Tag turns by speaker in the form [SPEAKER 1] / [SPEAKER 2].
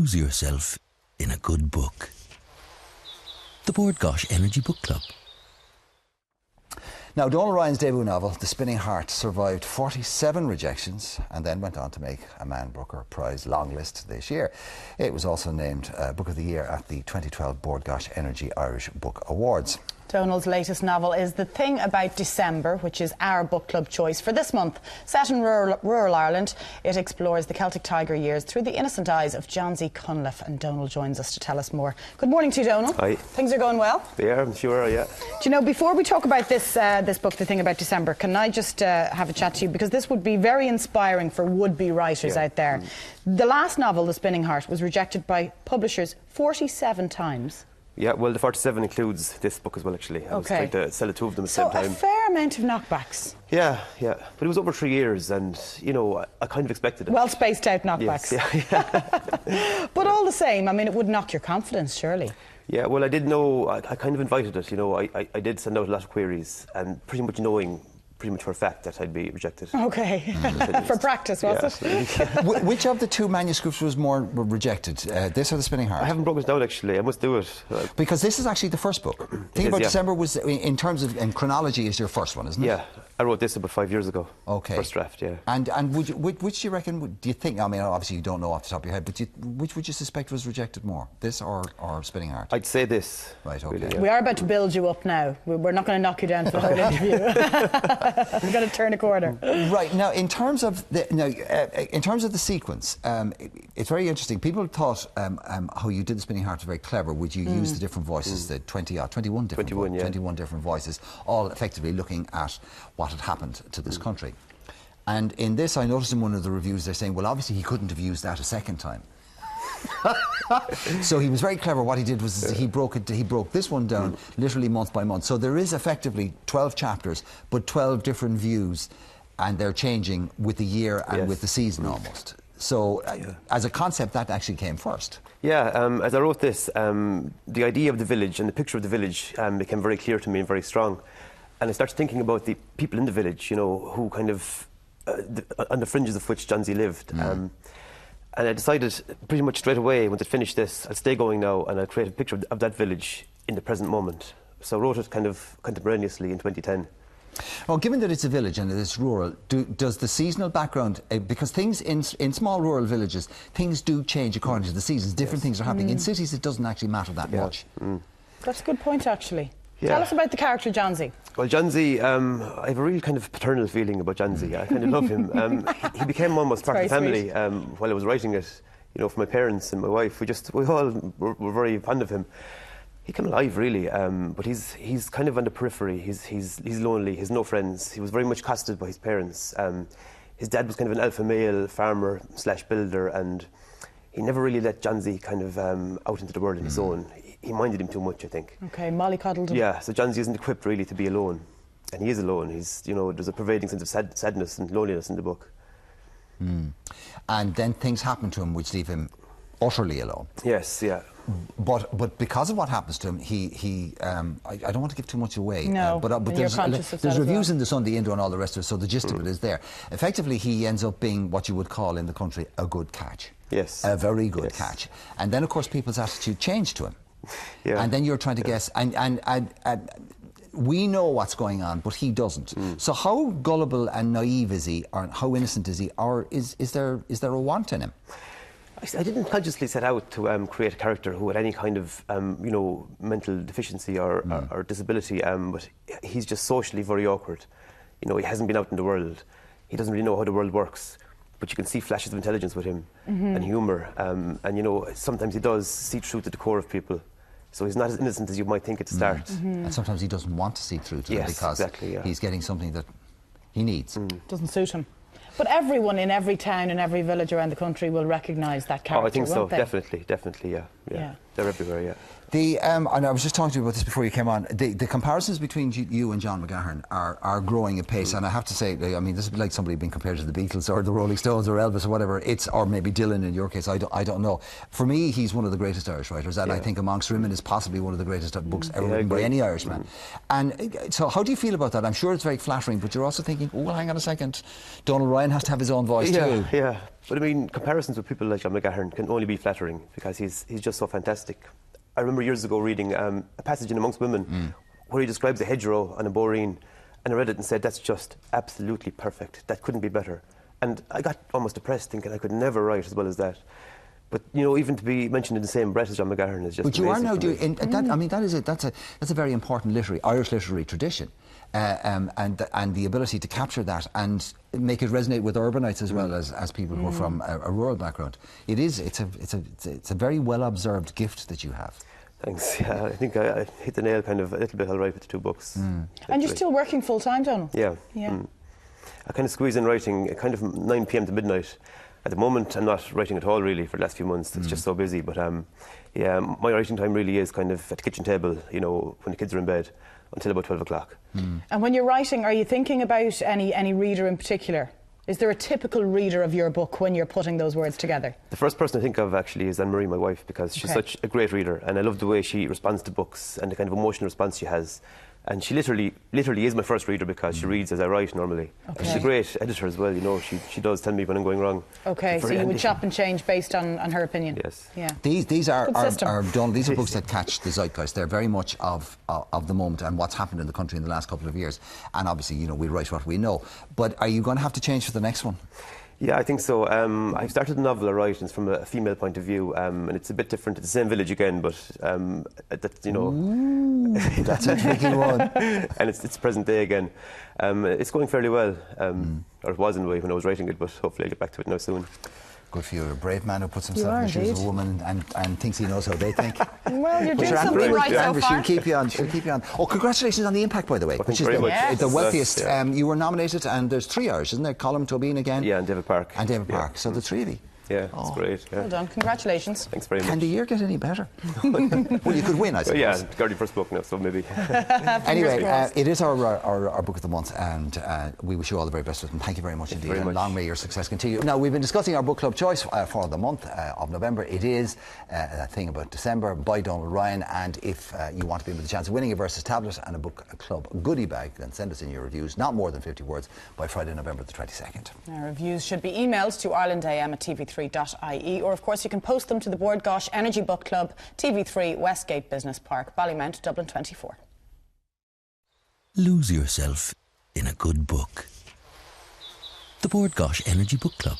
[SPEAKER 1] lose yourself in a good book. The Bord Gáis Energy Book Club.
[SPEAKER 2] Now, Donal Ryan's debut novel, The Spinning Heart, survived 47 rejections and then went on to make a Man Booker Prize longlist this year. It was also named Book of the Year at the 2012 Bord Gáis Energy Irish Book Awards.
[SPEAKER 3] Donal's latest novel is The Thing About December, which is our book club choice for this month. Set in rural Ireland, it explores the Celtic Tiger years through the innocent eyes of John Z. Cunliffe, and Donal joins us to tell us more. Good morning to you, Donal.
[SPEAKER 4] Hi.
[SPEAKER 3] Things are going well?
[SPEAKER 4] They are, I'm sure, yeah.
[SPEAKER 3] Do you know, before we talk about this book, The Thing About December, can I just have a chat to you? Because this would be very inspiring for would-be writers out there. The last novel, The Spinning Heart, was rejected by publishers 47 times.
[SPEAKER 4] Yeah, well, the 47 includes this book as well, actually. I was trying to sell it two of them at the same time.
[SPEAKER 3] So a fair amount of knockbacks.
[SPEAKER 4] Yeah. But it was over 3 years and, you know, I kind of expected it.
[SPEAKER 3] Well spaced out knockbacks.
[SPEAKER 4] Yes, yeah.
[SPEAKER 3] But all the same, I mean, it would knock your confidence, surely.
[SPEAKER 4] Yeah, well, I did know, I kind of invited it, you know. I did send out a lot of queries and pretty much knowing for a fact that I'd be rejected.
[SPEAKER 3] Okay. For practice, was it?
[SPEAKER 2] Which of the two manuscripts was more rejected, this or The Spinning Heart?
[SPEAKER 4] I haven't broken it down, actually. I must do it.
[SPEAKER 2] Because this is actually the first book. Thing About December was, in terms of chronology, is your first one, isn't it?
[SPEAKER 4] Yeah. I wrote this about 5 years ago.
[SPEAKER 2] Okay.
[SPEAKER 4] First draft, yeah.
[SPEAKER 2] And which do you reckon, do you think, I mean, obviously you don't know off the top of your head, but which would you suspect was rejected more, this or Spinning Heart?
[SPEAKER 4] I'd say this.
[SPEAKER 2] Right, okay.
[SPEAKER 4] Really, yeah.
[SPEAKER 3] We are about to build you up now. We're not going to knock you down for the whole interview. We're going to turn a corner.
[SPEAKER 2] Right, now in terms of the sequence, it's very interesting. People thought how you did The Spinning Heart was very clever. Would you use the different voices, the 21 different voices, all effectively looking at what had happened to this country. And in this, I noticed in one of the reviews they're saying, well, obviously he couldn't have used that a second time. So he was very clever. What he did was he broke this one down literally month by month. So there is effectively 12 chapters, but 12 different views, and they're changing with the year and with the season almost. So as a concept, that actually came first.
[SPEAKER 4] Yeah, as I wrote this, the idea of the village and the picture of the village became very clear to me and very strong. And I started thinking about the people in the village, you know, who kind of, on the fringes of which John Z lived. And I decided pretty much straight away, once I finished this, I'll stay going now and I'll create a picture of that village in the present moment. So I wrote it kind of contemporaneously in 2010.
[SPEAKER 2] Well, given that it's a village and it's rural, does the seasonal background, because things in small rural villages, things do change according to the seasons. Different things are happening. In cities, it doesn't actually matter that much.
[SPEAKER 3] That's a good point, actually.
[SPEAKER 4] Yeah.
[SPEAKER 3] Tell us about the character John Z.
[SPEAKER 4] Well, John Z, I have a real kind of paternal feeling about John Z. I kind of love him. He became almost part of the family while I was writing it. You know, for my parents and my wife, we all were very fond of him. He came alive, really, but he's kind of on the periphery. He's lonely. He has no friends. He was very much costed by his parents. His dad was kind of an alpha male farmer / builder, and he never really let John Z kind of out into the world on his own. He minded him too much, I think.
[SPEAKER 3] Okay, mollycoddled him.
[SPEAKER 4] Yeah, so John Z isn't equipped really to be alone, and he is alone. You know, there's a pervading sense of sadness and loneliness in the book.
[SPEAKER 2] And then things happen to him which leave him utterly alone.
[SPEAKER 4] Yes, yeah.
[SPEAKER 2] But because of what happens to him, I don't want to give too much away.
[SPEAKER 3] No,
[SPEAKER 2] but there's reviews in the Sunday Indo and all the rest of it, so the gist of it is there. Effectively, he ends up being what you would call in the country a good catch.
[SPEAKER 4] Yes.
[SPEAKER 2] A very good catch. And then, of course, people's attitude changed to him.
[SPEAKER 4] Yeah.
[SPEAKER 2] And then you're trying to guess, and we know what's going on, but he doesn't. So how gullible and naive is he, or how innocent is he, or is there a want in him?
[SPEAKER 4] I didn't consciously set out to create a character who had any kind of you know, mental deficiency or disability, but he's just socially very awkward. You know, he hasn't been out in the world. He doesn't really know how the world works, but you can see flashes of intelligence with him and humour. And you know, sometimes he does see through to the core of people. So he's not as innocent as you might think at the start.
[SPEAKER 2] And sometimes he doesn't want to see through to them because he's getting something that he needs.
[SPEAKER 3] Doesn't suit him. But everyone in every town and every village around the country will recognise that character,
[SPEAKER 4] I think so,
[SPEAKER 3] won't they?
[SPEAKER 4] definitely, yeah. They're everywhere, yeah.
[SPEAKER 2] And I was just talking to you about this before you came on. The comparisons between you and John McGahern are growing apace, and I have to say, I mean, this is like somebody being compared to the Beatles or the Rolling Stones or Elvis or whatever. Or maybe Dylan in your case. I don't know. For me, he's one of the greatest Irish writers, and I think Amongst Women is possibly one of the greatest books ever written by any Irishman. And so, how do you feel about that? I'm sure it's very flattering, but you're also thinking, oh, well, hang on a second, Donal Ryan has to have his own voice too.
[SPEAKER 4] Yeah. But I mean, comparisons with people like John McGahern can only be flattering because he's just so fantastic. I remember years ago reading a passage in Amongst Women where he describes a hedgerow on a boreen, and I read it and said, that's just absolutely perfect. That couldn't be better. And I got almost depressed thinking I could never write as well as that. But, you know, even to be mentioned in the same breath as John McGahern is just
[SPEAKER 2] But you are
[SPEAKER 4] amazing
[SPEAKER 2] now
[SPEAKER 4] for me.
[SPEAKER 2] doing, that, I mean, that's a very important Irish literary tradition. And the ability to capture that and make it resonate with urbanites as well as people who are from a rural background. It's a very well observed gift that you have.
[SPEAKER 4] Thanks. Yeah, I think I hit the nail kind of a little bit all right with the 2 books.
[SPEAKER 3] And you're still working full time, Donal?
[SPEAKER 4] Yeah.
[SPEAKER 3] Yeah.
[SPEAKER 4] I kind of squeeze in writing kind of from 9 p.m. to midnight. At the moment, I'm not writing at all, really, for the last few months. It's just so busy. But, yeah, my writing time really is kind of at the kitchen table, you know, when the kids are in bed, until about 12 o'clock.
[SPEAKER 3] And when you're writing, are you thinking about any reader in particular? Is there a typical reader of your book when you're putting those words together?
[SPEAKER 4] The first person I think of, actually, is Anne-Marie, my wife, because she's such a great reader, and I love the way she responds to books and the kind of emotional response she has. And she literally is my first reader because she reads as I write normally.
[SPEAKER 3] Okay.
[SPEAKER 4] And she's a great editor as well, you know. She does tell me when I'm going wrong.
[SPEAKER 3] Okay, so you would chop and change based on her opinion?
[SPEAKER 4] Yes.
[SPEAKER 3] Yeah.
[SPEAKER 2] These are
[SPEAKER 3] Good system.
[SPEAKER 2] Donal, these are books that catch the zeitgeist. They're very much of the moment and what's happened in the country in the last couple of years. And obviously, you know, we write what we know. But are you going to have to change for the next one?
[SPEAKER 4] Yeah, I think so. I've started a novel I write, and it's from a female point of view, and it's a bit different. It's the same village again, but you know,
[SPEAKER 2] Ooh, that's a tricky one.
[SPEAKER 4] and it's present day again. It's going fairly well, or it was anyway when I was writing it, but hopefully I'll get back to it now soon.
[SPEAKER 2] Good for you. You're a brave man who puts
[SPEAKER 3] You
[SPEAKER 2] himself
[SPEAKER 3] are
[SPEAKER 2] in the shoes of
[SPEAKER 3] indeed.
[SPEAKER 2] a woman and thinks he knows how they think.
[SPEAKER 3] Well, you're
[SPEAKER 2] But
[SPEAKER 3] doing
[SPEAKER 2] you're
[SPEAKER 3] something
[SPEAKER 2] Amber,
[SPEAKER 3] right so
[SPEAKER 2] Amber,
[SPEAKER 3] far.
[SPEAKER 2] she'll keep you on. She'll keep you on. Oh, congratulations on the Impact, by the way, which is
[SPEAKER 4] very much.
[SPEAKER 3] Yes.
[SPEAKER 2] the wealthiest.
[SPEAKER 4] Yeah.
[SPEAKER 2] You were nominated, and there's 3 Irish, isn't there? Colm Tobin again.
[SPEAKER 4] Yeah, and David Park.
[SPEAKER 2] And David
[SPEAKER 4] Yeah.
[SPEAKER 2] Park. So the 3 of you.
[SPEAKER 4] Yeah, it's great. Yeah.
[SPEAKER 3] Well done. Congratulations.
[SPEAKER 4] Thanks very much.
[SPEAKER 2] Can the year get any better? Well, you could win, I
[SPEAKER 4] Well,
[SPEAKER 2] suppose.
[SPEAKER 4] yeah, got your first book now, so maybe.
[SPEAKER 2] Anyway,
[SPEAKER 3] crossed.
[SPEAKER 2] it is our book of the month, and we wish you all the very best with it. And thank you very much indeed.
[SPEAKER 4] very
[SPEAKER 2] And
[SPEAKER 4] much.
[SPEAKER 2] long may your success continue. Now, we've been discussing our book club choice for the month of November. It is that thing about December by Donal Ryan. And if you want to be with the chance of winning a Versus tablet and a book club goodie bag, then send us in your reviews, not more than 50 words, by Friday, November the 22nd.
[SPEAKER 3] Our reviews should be emailed to irelandam@tv3.ie, or of course you can post them to the Bord Gáis Energy Book Club, TV3 Westgate Business Park, Ballymount, Dublin 24.
[SPEAKER 1] Lose yourself in a good book. The Bord Gáis Energy Book Club.